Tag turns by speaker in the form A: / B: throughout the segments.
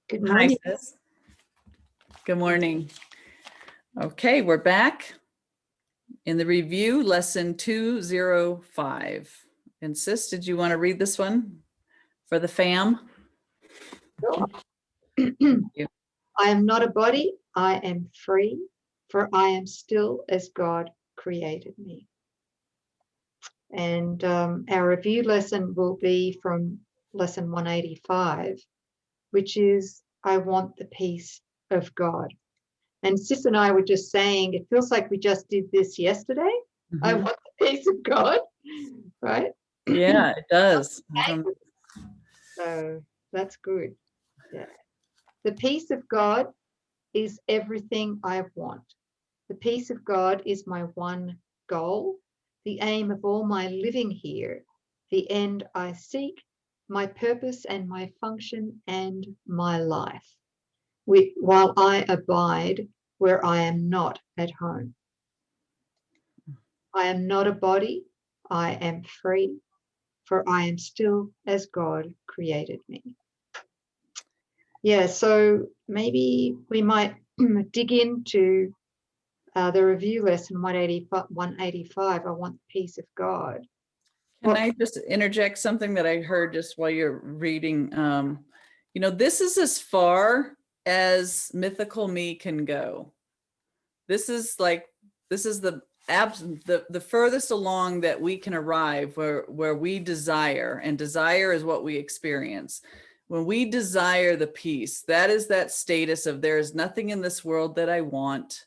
A: Good
B: Hi,
A: morning.
B: sis. Good morning. Okay, we're back in the review, lesson 205. And sis, did you want to read this one for the fam?
A: Sure.
B: You.
A: I am not a body, I am free, for I am still as God created me. And our review lesson will be from lesson 185, which is I want the peace of God. And Sis and I were just saying, it feels like we just did this yesterday. I want the peace of God, right?
B: Yeah, it does.
A: So that's good. Yeah. The peace of God is everything I want. The peace of God is my one goal, the aim of all my living here, the end I seek, my purpose and my function and my life, while I abide where I am not at home. I am not a body, I am free, for I am still as God created me. Yeah, so maybe we might dig into the review lesson 185, I want the peace of God.
B: Can I just interject something that I heard just while you're reading? This is as far as mythical me can go. This is the furthest along that we can arrive where we desire, and desire is what we experience. When we desire the peace, that is that status of there is nothing in this world that I want.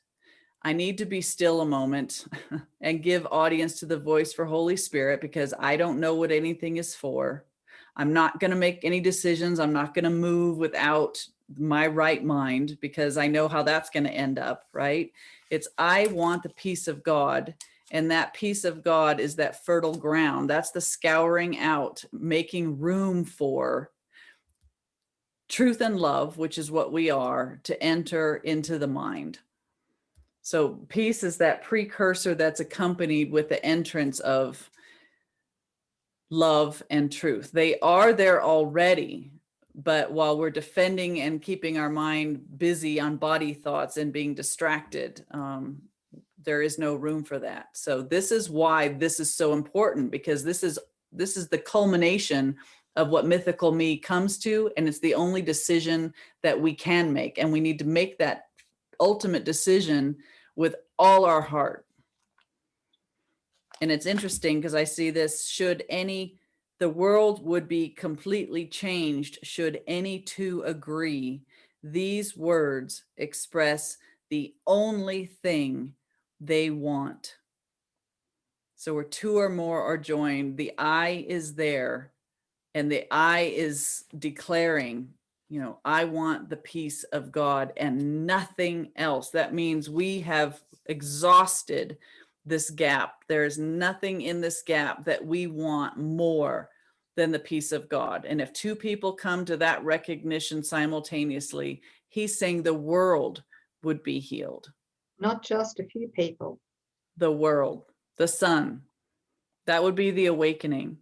B: I need to be still a moment and give audience to the voice for Holy Spirit, because I don't know what anything is for. I'm not going to make any decisions. I'm not going to move without my right mind, because I know how that's going to end up, right? It's I want the peace of God. And that peace of God is that fertile ground. That's the scouring out, making room for truth and love, which is what we are, to enter into the mind. So peace is that precursor that's accompanied with the entrance of love and truth. They are there already, but while we're defending and keeping our mind busy on body thoughts and being distracted, there is no room for that. So this is why this is so important, because this is the culmination of what mythical me comes to, and it's the only decision that we can make, and we need to make that ultimate decision with all our heart. And it's interesting because I see this, the world would be completely changed should any two agree. These words express the only thing they want. So where two or more are joined, the I is there, and the I is declaring, I want the peace of God and nothing else. That means we have exhausted this gap. There's nothing in this gap that we want more than the peace of God. And if two people come to that recognition simultaneously, he's saying the world would be healed.
A: Not just a few people.
B: The world, the sun. That would be the awakening.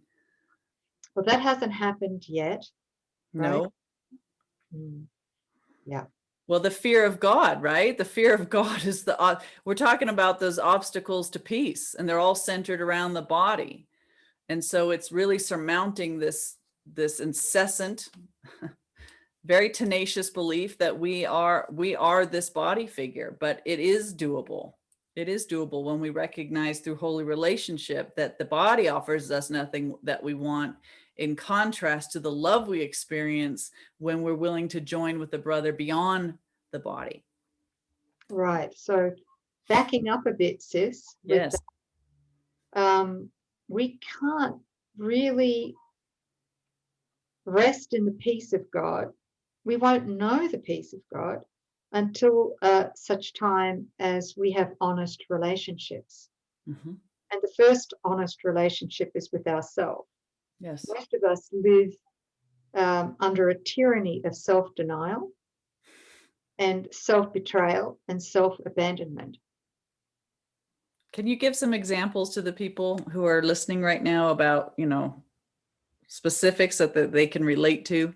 A: Well, that hasn't happened yet. Right?
B: No.
A: Yeah.
B: Well, the fear of God, right? The fear of God is we're talking about those obstacles to peace, and they're all centered around the body. And so it's really surmounting this incessant, very tenacious belief that we are this body figure, but it is doable. It is doable when we recognize through holy relationship that the body offers us nothing that we want, in contrast to the love we experience when we're willing to join with the brother beyond the body.
A: Right. So backing up a bit, sis.
B: Yes.
A: We can't really rest in the peace of God. We won't know the peace of God until such time as we have honest relationships.
B: Mm-hmm.
A: And the first honest relationship is with ourselves.
B: Yes.
A: Most of us live under a tyranny of self-denial and self-betrayal and self-abandonment.
B: Can you give some examples to the people who are listening right now about, specifics that they can relate to?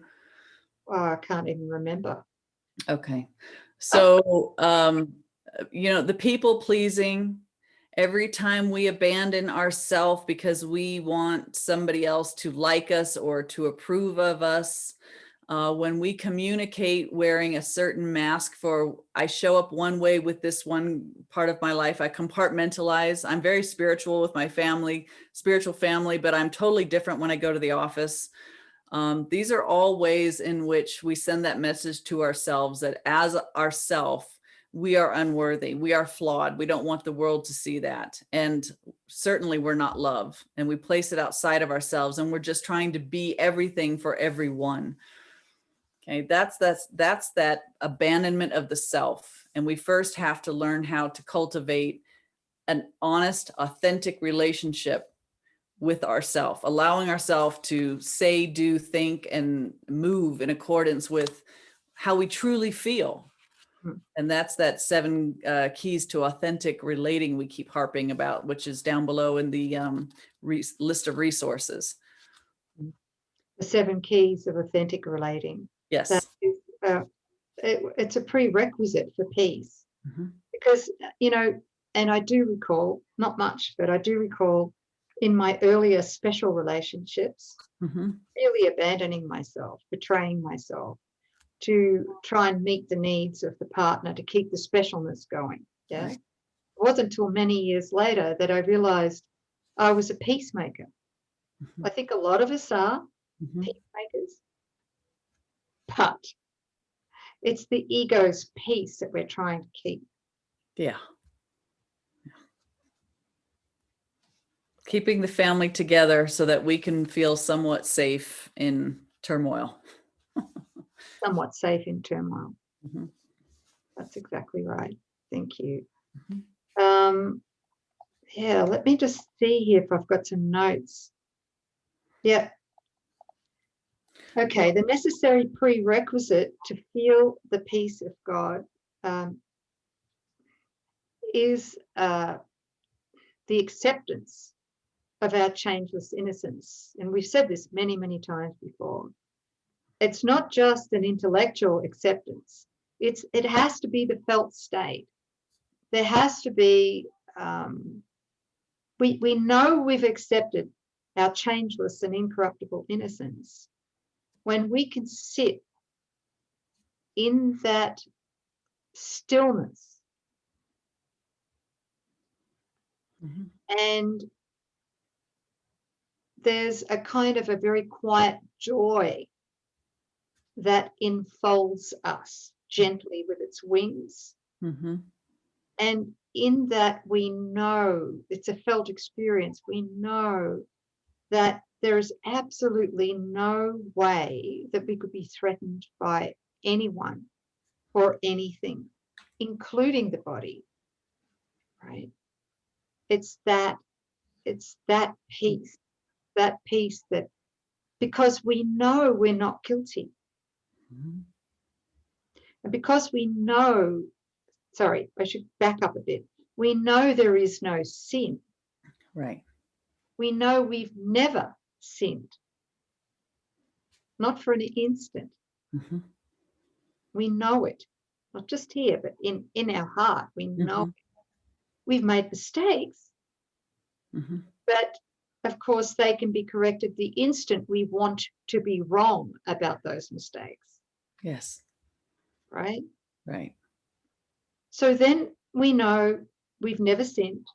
A: I can't even remember.
B: Okay. So, the people pleasing, every time we abandon ourselves because we want somebody else to like us or to approve of us, when we communicate wearing a certain mask for, I show up one way with this one part of my life, I compartmentalize. I'm very spiritual with my spiritual family, but I'm totally different when I go to the office. These are all ways in which we send that message to ourselves that as ourself, we are unworthy, we are flawed, we don't want the world to see that. And certainly we're not love. And we place it outside of ourselves and we're just trying to be everything for everyone. Okay, that's that abandonment of the self. And we first have to learn how to cultivate an honest, authentic relationship with ourself, allowing ourselves to say, do, think, and move in accordance with how we truly feel. And that's that 7 keys to authentic relating we keep harping about, which is down below in the list of resources.
A: The 7 keys of authentic relating.
B: Yes.
A: That is, it's a prerequisite for peace.
B: Mm-hmm.
A: Because, and I do recall, not much, but I do recall in my earlier special relationships,
B: Mm-hmm.
A: really abandoning myself, betraying myself to try and meet the needs of the partner to keep the specialness going. Yeah. Right. It wasn't until many years later that I realized I was a peacemaker. Mm-hmm. I think a lot of us are peacemakers, but it's the ego's peace that we're trying to keep.
B: Yeah. Keeping the family together so that we can feel somewhat safe in turmoil.
A: Somewhat safe in turmoil.
B: Mm-hmm.
A: That's exactly right. Thank you.
B: Mm-hmm.
A: Yeah, let me just see here if I've got some notes. Yeah. Okay, the necessary prerequisite to feel the peace of God is the acceptance of our changeless innocence. And we've said this many, many times before. It's not just an intellectual acceptance. It has to be the felt state. There has to be, we know we've accepted our changeless and incorruptible innocence when we can sit in that stillness. Mm-hmm. And there's a kind of a very quiet joy that enfolds us gently with its wings. Mm-hmm. And in that we know, it's a felt experience, we know that there is absolutely no way that we could be threatened by anyone or anything, including the body, right? It's that peace that, because we know we're not guilty. Mm-hmm. And because we know, sorry, I should back up a bit. We know there is no sin.
B: Right.
A: We know we've never sinned. Not for an instant. Mm-hmm. We know it. Not just here, but in our heart. We know it. We've made mistakes. Mm-hmm. But of course, they can be corrected the instant we want to be wrong about those mistakes.
B: Yes.
A: Right?
B: Right.
A: So then we know we've never sinned.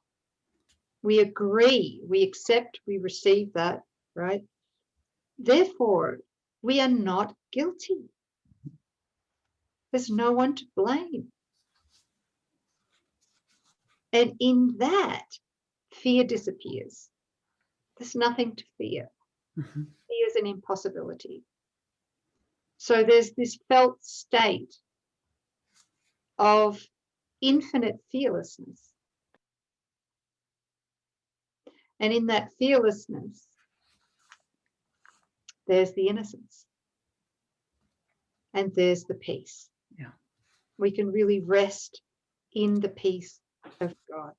A: We agree, we accept, we receive that, right? Therefore, we are not guilty. There's no one to blame. And in that, fear disappears. There's nothing to fear. Mm-hmm. Fear is an impossibility. So there's this felt state of infinite fearlessness. And in that fearlessness, there's the innocence. And there's the peace. Yeah. We can really rest in the peace of God.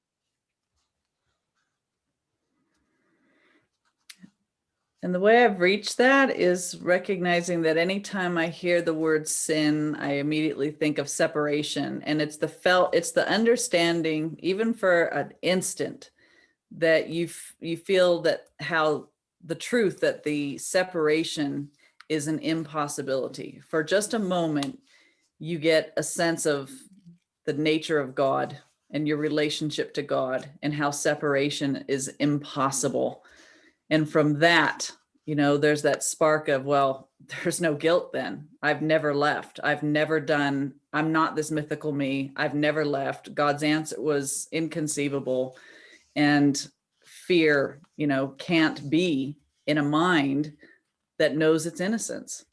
B: And the way I've reached that is recognizing that anytime I hear the word sin, I immediately think of separation. And it's the understanding, even for an instant, that you feel that how the truth that the separation is an impossibility. For just a moment, you get a sense of the nature of God and your relationship to God and how separation is impossible. And from that, there's that spark of, well, there's no guilt then. I've never left. I'm not this mythical me. I've never left. God's answer was inconceivable. And fear, can't be in a mind that knows its innocence.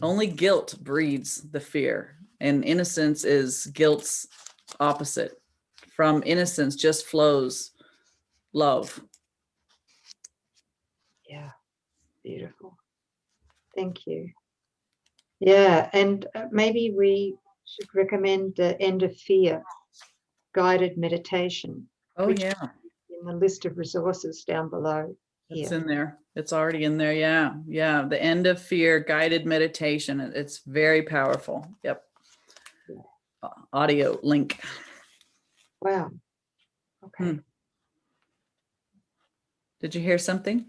B: Only guilt breeds the fear. And innocence is guilt's opposite. From innocence just flows love.
A: Yeah, beautiful. Thank you. Yeah, and maybe we should recommend the End of Fear guided meditation.
B: Oh, yeah.
A: In the list of resources down below.
B: It's in there. It's already in there. Yeah. Yeah. The End of Fear guided meditation. It's very powerful. Yep. Yeah. Audio link.
A: Wow. Okay.
B: Did you hear something?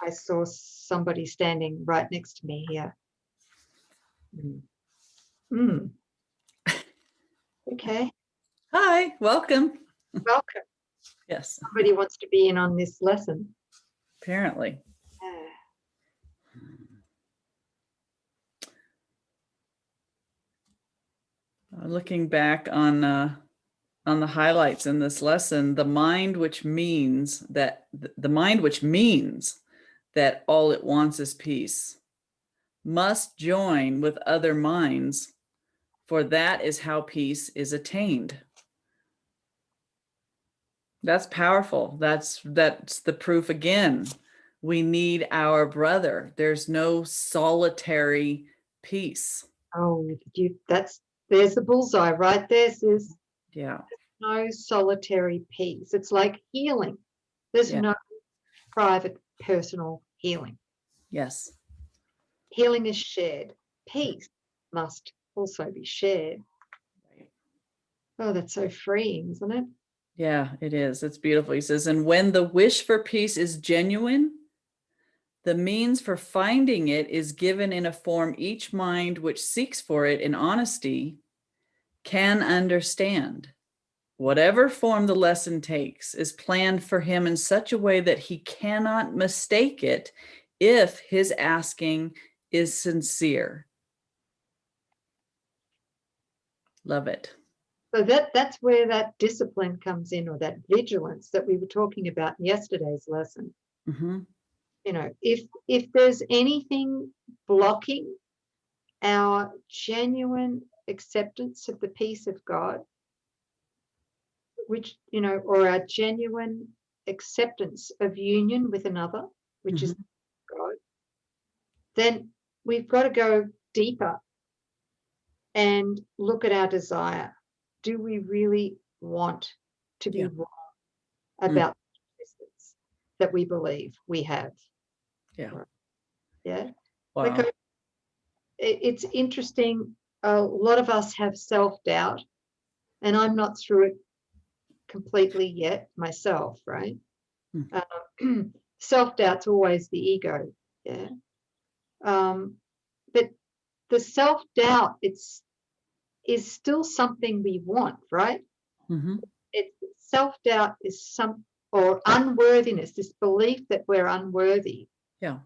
A: I saw somebody standing right next to me here. Okay.
B: Hi, welcome.
A: Welcome.
B: Yes.
A: Somebody wants to be in on this lesson.
B: Apparently. Looking back on the highlights in this lesson, the mind which means that all it wants is peace must join with other minds, for that is how peace is attained. That's powerful. That's the proof again. We need our brother. There's no solitary peace.
A: Oh, there's the bullseye right there, sis.
B: Yeah.
A: There's no solitary peace. It's like healing. There's no private, personal healing.
B: Yes.
A: Healing is shared. Peace must also be shared. Right. Oh, that's so freeing, isn't it?
B: Yeah, it is. It's beautiful. He says, and when the wish for peace is genuine, the means for finding it is given in a form each mind which seeks for it in honesty can understand. Whatever form the lesson takes is planned for him in such a way that he cannot mistake it if his asking is sincere. Love it.
A: So that's where that discipline comes in, or that vigilance that we were talking about in yesterday's lesson.
B: Mm-hmm.
A: If there's anything blocking our genuine acceptance of the peace of God, which, or our genuine acceptance of union with another, which is God, then we've got to go deeper and look at our desire. Do we really want to be wrong about the existence that we believe we have?
B: Yeah.
A: Yeah.
B: Wow.
A: It's interesting. A lot of us have self-doubt, and I'm not through it completely yet myself, right? Self-doubt's always the ego. Yeah. But the self-doubt, is still something we want, right? Self-doubt is or unworthiness, this belief that we're unworthy.
B: Yeah.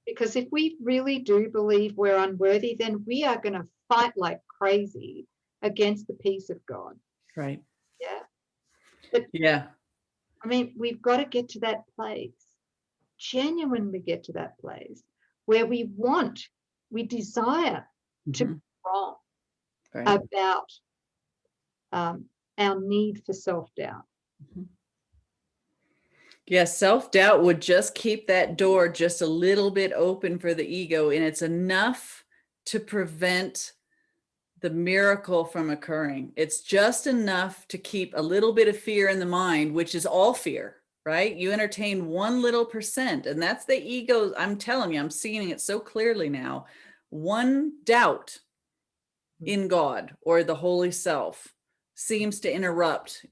B: Because
A: if we really do believe we're unworthy, then we are going to fight like crazy against the peace of God.
B: Right.
A: Yeah. But, I mean, we've got to get to that place, genuinely get to that place where we desire to be wrong about our need for self-doubt.
B: Yes, self-doubt would just keep that door just a little bit open for the ego, and it's enough to prevent the miracle from occurring. It's just enough to keep a little bit of fear in the mind, which is all fear. right? You entertain 1% and that's the ego. I'm telling you, I'm seeing it so clearly now. One doubt in God or the holy self seems to interrupt,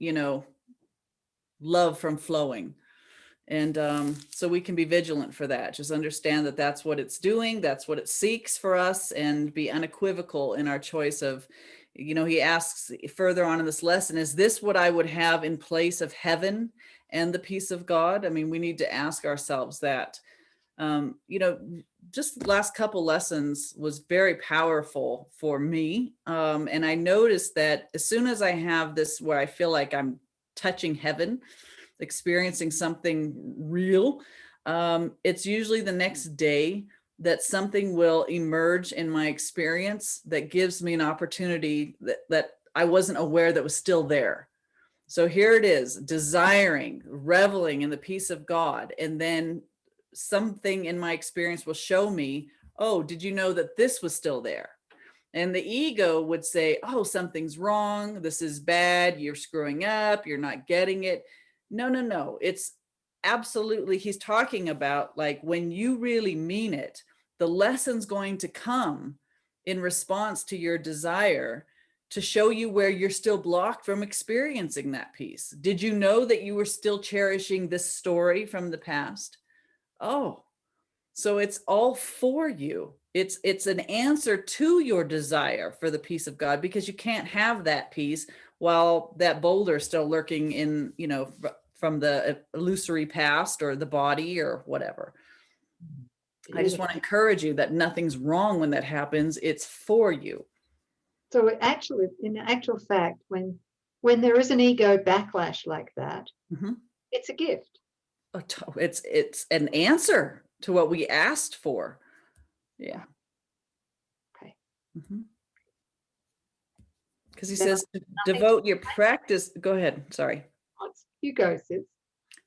B: love from flowing. And so we can be vigilant for that. Just understand that that's what it's doing. That's what it seeks for us, and be unequivocal in our choice of, he asks further on in this lesson, is this what I would have in place of heaven and the peace of God? I mean, we need to ask ourselves that. Just the last couple lessons was very powerful for me. And I noticed that as soon as I have this where I feel like I'm touching heaven, experiencing something real, it's usually the next day that something will emerge in my experience that gives me an opportunity that I wasn't aware that was still there. So here it is, desiring, reveling in the peace of God. And then something in my experience will show me, oh, did you know that this was still there? And the ego would say, oh, something's wrong. This is bad. You're screwing up. You're not getting it. No. It's absolutely, he's talking about like when you really mean it, the lesson's going to come in response to your desire to show you where you're still blocked from experiencing that peace. Did you know that you were still cherishing this story from the past? Oh, so it's all for you. It's an answer to your desire for the peace of God, because you can't have that peace while that boulder is still lurking in, from the illusory past or the body or whatever. I just want to encourage you that nothing's wrong when that happens. It's for you.
A: So actually, in actual fact, when there is an ego backlash like that, it's a gift.
B: It's an answer to what we asked for. Yeah.
A: Okay.
B: Because he says to devote your practice. Go ahead. Sorry.
A: You go, sis.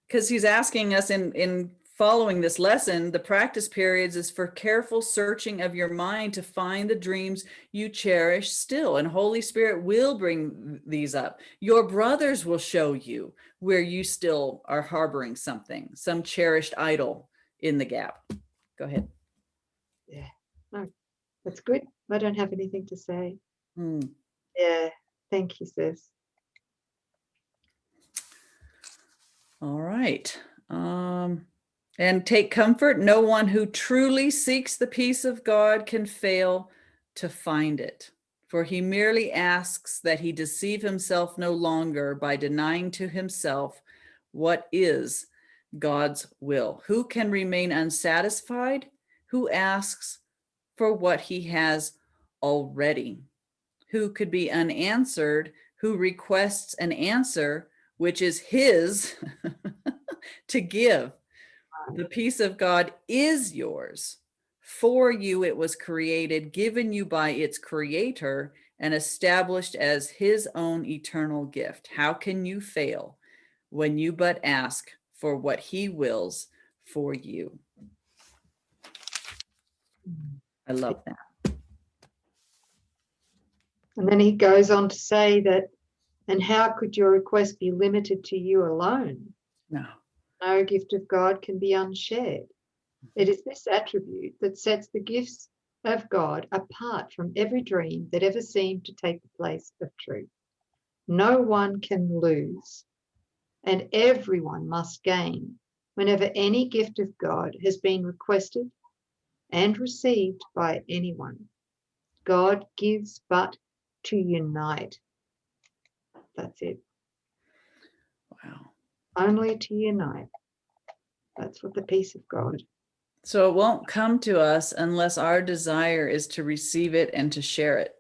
B: Because he's asking us in following this lesson, the practice periods is for careful searching of your mind to find the dreams you cherish still. And Holy Spirit will bring these up. Your brothers will show you where you still are harboring something, some cherished idol in the gap. Go ahead.
A: Yeah, no, that's good. I don't have anything to say. Yeah, thank you, sis.
B: All right. And take comfort. No one who truly seeks the peace of God can fail to find it. For he merely asks that he deceive himself no longer by denying to himself what is God's will. Who can remain unsatisfied? Who asks for what he has already? Who could be unanswered? Who requests an answer which is his to give? The peace of God is yours. For you it was created, given you by its creator, and established as his own eternal gift. How can you fail when you but ask for what he wills for you? I love that.
A: And then he goes on to say that, and how could your request be limited to you alone?
B: No.
A: No gift of God can be unshared. It is this attribute that sets the gifts of God apart from every dream that ever seemed to take the place of truth. No one can lose, and everyone must gain whenever any gift of God has been requested and received by anyone. God gives but to unite. That's it.
B: Wow.
A: Only to unite. That's what the peace of God.
B: So it won't come to us unless our desire is to receive it and to share it.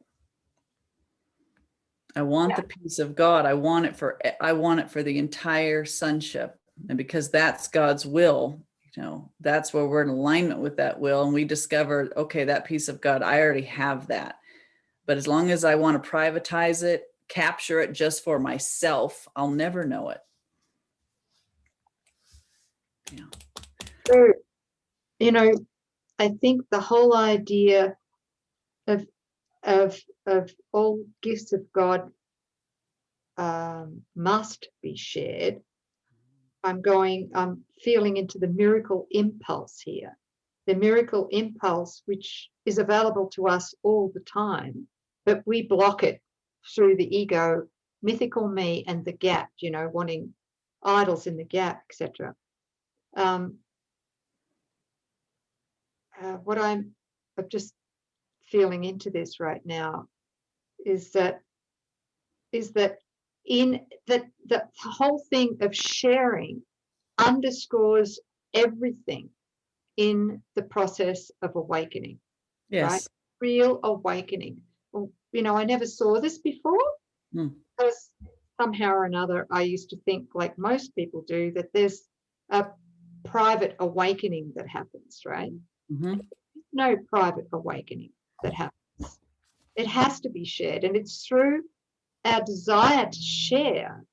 B: I want the peace of God. I want it for the entire sonship. And because that's God's will, that's where we're in alignment with that will. And we discover, okay, that peace of God, I already have that. But as long as I want to privatize it, capture it just for myself, I'll never know it. Yeah.
A: So, I think the whole idea of all gifts of God must be shared. I'm feeling into the miracle impulse here. The miracle impulse, which is available to us all the time, but we block it through the ego, mythical me, and the gap, wanting idols in the gap, etc. What I'm just feeling into this right now is that in that the whole thing of sharing underscores everything in the process of awakening.
B: Yes.
A: Right? Real awakening. Well, I never saw this before because somehow or another I used to think, like most people do, that there's a private awakening that happens, right?
B: Mm-hmm.
A: There's no private awakening that happens. It has to be shared, and it's through our desire to share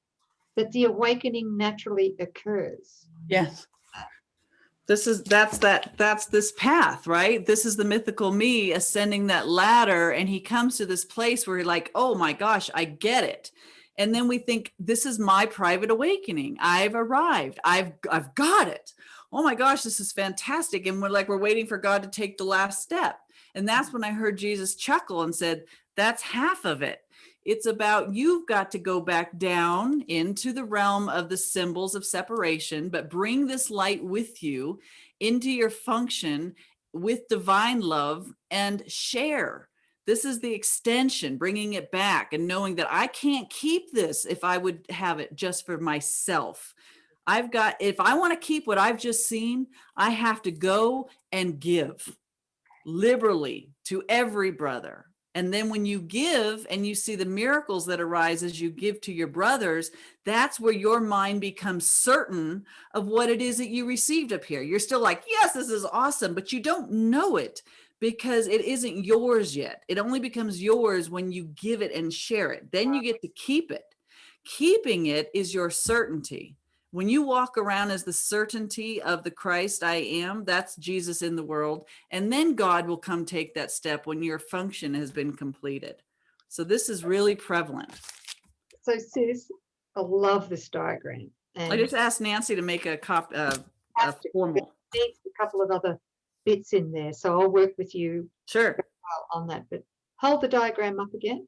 A: that the awakening naturally occurs.
B: Yes. That's this path, right? This is the mythical me ascending that ladder, and he comes to this place where you're like, oh my gosh, I get it. And then we think, this is my private awakening. I've arrived. I've got it. Oh my gosh, this is fantastic. And we're waiting for God to take the last step. And that's when I heard Jesus chuckle and said, that's half of it. It's about, you've got to go back down into the realm of the symbols of separation, but bring this light with you into your function with divine love and share. This is the extension, bringing it back and knowing that I can't keep this if I would have it just for myself. If I want to keep what I've just seen, I have to go and give liberally to every brother. And then when you give and you see the miracles that arise as you give to your brothers, that's where your mind becomes certain of what it is that you received up here. You're still like, yes, this is awesome, but you don't know it because it isn't yours yet. It only becomes yours when you give it and share it. Then you get to keep it. Keeping it is your certainty. When you walk around as the certainty of the Christ I am, that's Jesus in the world. And then God will come take that step when your function has been completed. So this is really prevalent.
A: So sis, I love this diagram. And
B: I just asked Nancy to make a formal.
A: There's a couple of other bits in there. So I'll work with you
B: Sure.
A: on that. But hold the diagram up again.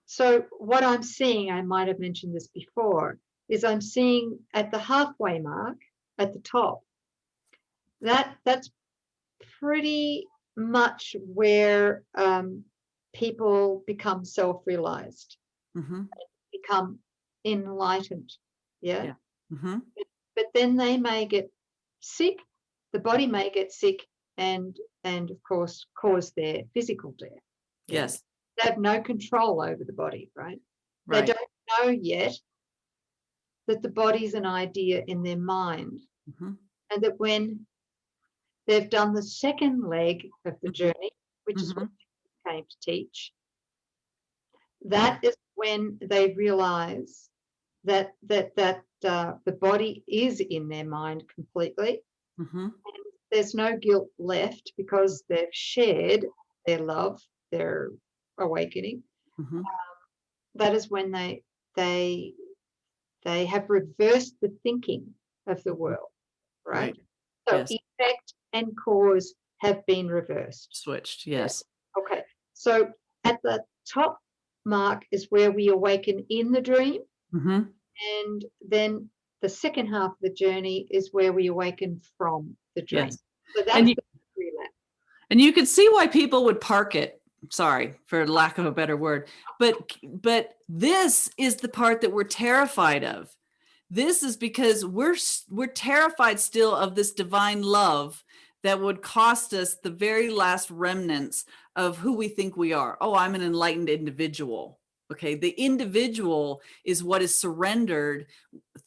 A: So what I'm seeing, I might have mentioned this before, is I'm seeing at the halfway mark at the top, that's pretty much where people become self-realized, become enlightened. Yeah.
B: Mm-hmm.
A: But then they may get sick, the body may get sick, and of course cause their physical death.
B: Yes.
A: They have no control over the body, right?
B: Right.
A: They don't know yet that the body's an idea in their mind, and that when they've done the second leg of the journey, which is what they came to teach, that is when they realize that the body is in their mind completely, and there's no guilt left because they've shared their love, their awakening. That is when they have reversed the thinking of the world, right? So
B: yes.
A: Effect and cause have been reversed.
B: Switched, yes.
A: Okay, so at the top mark is where we awaken in the dream, and then the second half of the journey is where we awaken from the dream.
B: Yes.
A: So that's the relapse.
B: And you could see why people would park it. Sorry for lack of a better word, but this is the part that we're terrified of. This is because we're terrified still of this divine love that would cost us the very last remnants of who we think we are. Oh, I'm an enlightened individual. Okay, the individual is what is surrendered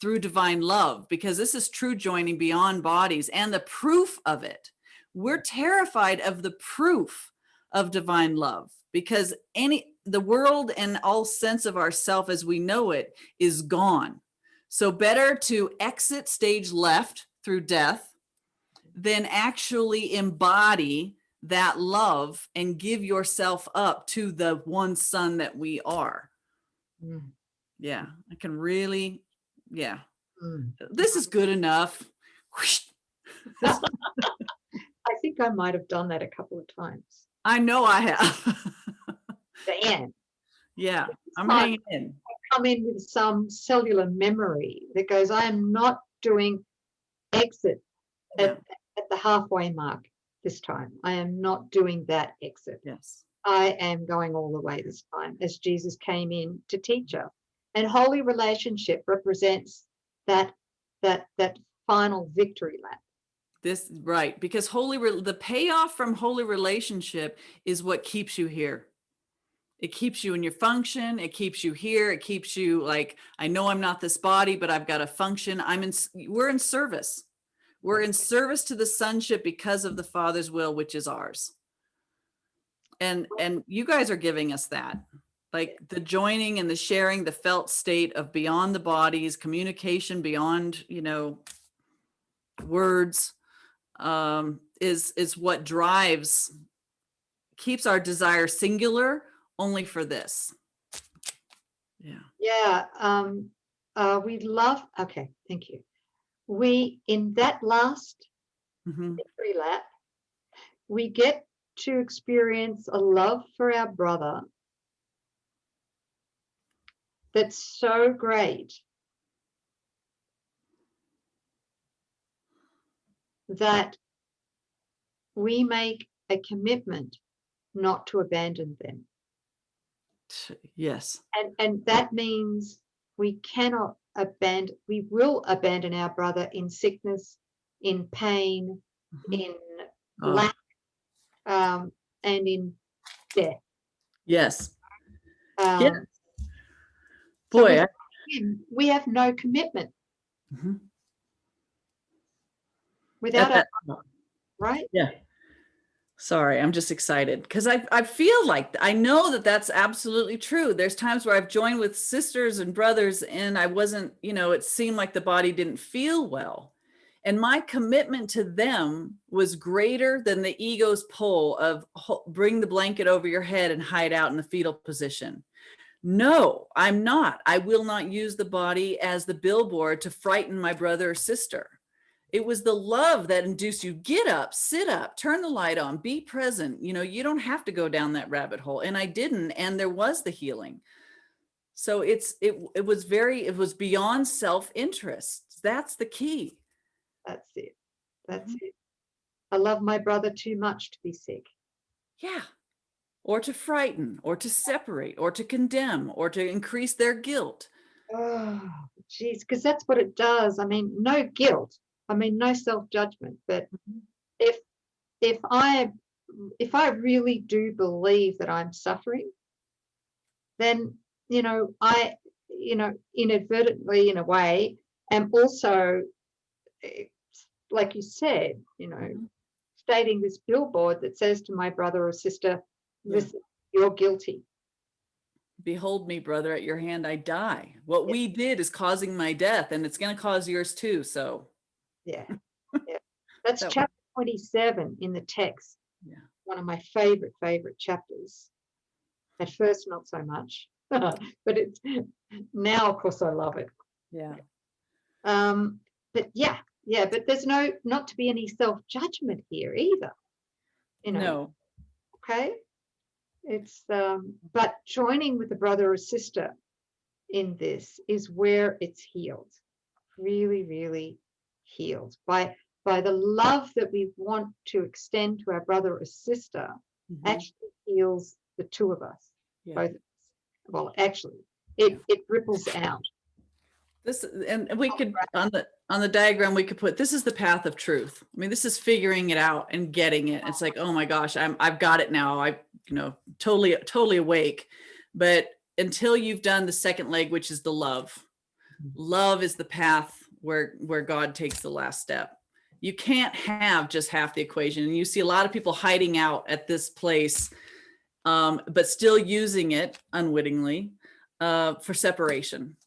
B: through divine love, because this is true joining beyond bodies and the proof of it. We're terrified of the proof of divine love because the world and all sense of ourself as we know it is gone. So better to exit stage left through death than actually embody that love and give yourself up to the one son that we are. Yeah, I can really, yeah. This is good enough.
A: I think I might have done that a couple of times.
B: I know I have.
A: Damn.
B: Yeah, I'm hanging in.
A: Come in with some cellular memory that goes, I am not doing exit at the halfway mark this time. I am not doing that exit.
B: Yes.
A: I am going all the way this time, as Jesus came in to teach us. And holy relationship represents that final victory lap.
B: This right, because the payoff from holy relationship is what keeps you here. It keeps you in your function. It keeps you here. It keeps you like, I know I'm not this body, but I've got to function. We're in service. We're in service to the sonship because of the Father's will, which is ours. And you guys are giving us that, like the joining and the sharing, the felt state of beyond the bodies, communication beyond, words, is what keeps our desire singular only for this.
A: We love, okay, thank you. We, in that last victory lap, we get to experience a love for our brother that's so great that we make a commitment not to abandon them.
B: Yes.
A: And that means we will abandon our brother in sickness, in pain, in lack, and in death.
B: Yes.
A: Yes.
B: Boy,
A: we have no commitment without our brother, right?
B: Yeah. Sorry, I'm just excited because I feel like I know that that's absolutely true. There's times where I've joined with sisters and brothers and I wasn't, it seemed like the body didn't feel well. And my commitment to them was greater than the ego's pull of bring the blanket over your head and hide out in the fetal position. No, I'm not. I will not use the body as the billboard to frighten my brother or sister. It was the love that induced you. Get up, sit up, turn the light on, be present. You don't have to go down that rabbit hole. And I didn't. And there was the healing. So it was beyond self-interest. That's the key.
A: That's it. That's it. I love my brother too much to be sick.
B: Yeah. Or to frighten, or to separate, or to condemn, or to increase their guilt.
A: Oh, geez, because that's what it does. I mean, no guilt. I mean, no self-judgment. But if I really do believe that I'm suffering, then I inadvertently, in a way, am also, like you said, stating this billboard that says to my brother or sister, listen, you're guilty.
B: Behold me, brother, at your hand I die. What we did is causing my death, and it's going to cause yours too. So
A: yeah. That's chapter 27 in the text. Yeah. One of my favorite chapters. At first, not so much, but it's now, of course, I love it.
B: Yeah.
A: But there's not to be any self-judgment here either.
B: No.
A: Okay. It's but joining with a brother or sister in this is where it's healed, really, really healed by the love that we want to extend to our brother or sister. Actually heals the two of us, both of us. Well, actually, it ripples out.
B: This, and we could on the diagram we could put, this is the path of truth. I mean, this is figuring it out and getting it. It's like, oh my gosh, I've got it now. I totally awake. But until you've done the second leg, which is the love. Love is the path where God takes the last step. You can't have just half the equation. And you see a lot of people hiding out at this place, but still using it unwittingly for separation.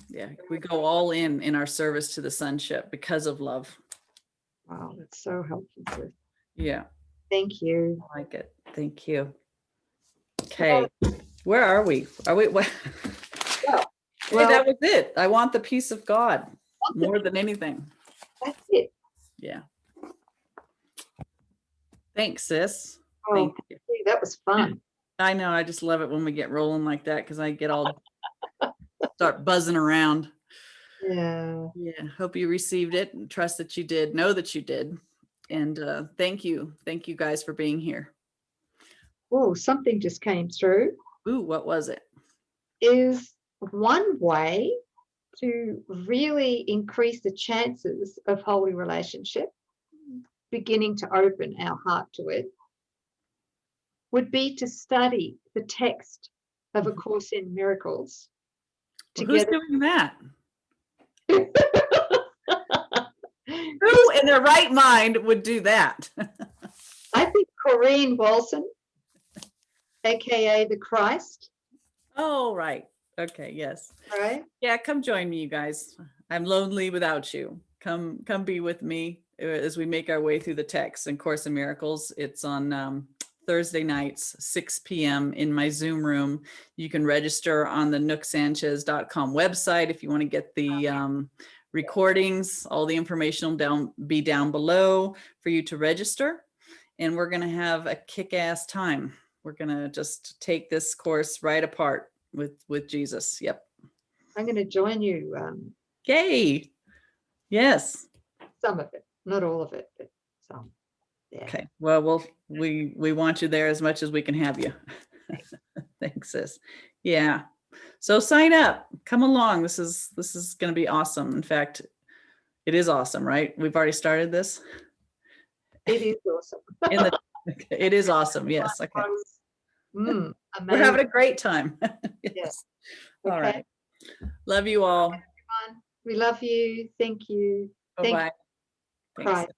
B: Yeah, we go all in our service to the sonship because of love.
A: Wow, that's so helpful, sis.
B: Yeah.
A: Thank you.
B: I like it. Thank you. Okay, where are we? What?
A: Well,
B: Hey,
A: Well,
B: that was it. I want the peace of God more than anything.
A: that's it.
B: Yeah. Thanks, sis.
A: Oh,
B: Thank you.
A: that was fun.
B: I know. I just love it when we get rolling like that because I get all start buzzing around.
A: Yeah.
B: Yeah. Hope you received it and trust that you did. Know that you did. And thank you. Thank you guys for being here.
A: Oh, something just came through.
B: Ooh, what was it?
A: Is one way to really increase the chances of holy relationship, beginning to open our heart to it, would be to study the text of A Course in Miracles
B: Well, who's
A: together.
B: doing that? Who in their right mind would do that?
A: I think Coreen Walson, aka the Christ.
B: Oh, right. Okay. Yes.
A: Right.
B: Yeah. Come join me, you guys. I'm lonely without you. Come be with me as we make our way through the text and Course in Miracles. It's on Thursday nights, 6 p.m. in my Zoom room. You can register on the nouksanchez.com website if you want to get the recordings. All the information will be down below for you to register. And we're going to have a kick-ass time. We're going to just take this course right apart with Jesus. Yep.
A: I'm going to join you.
B: Yay. Yes.
A: Some of it, not all of it, but some. Yeah.
B: Okay. Well, we want you there as much as we can have you. Thanks, sis. Yeah. So sign up. Come along. This is going to be awesome. In fact, it is awesome, right? We've already started this.
A: It is awesome.
B: It is awesome. Yes. Okay.
A: Amazing.
B: We're having a great time. Yes.
A: Yes.
B: All
A: Okay.
B: right. Love you all.
A: Everyone, we love you. Thank you.
B: Bye-bye.
A: Thank you.
B: Thanks.
A: Christ.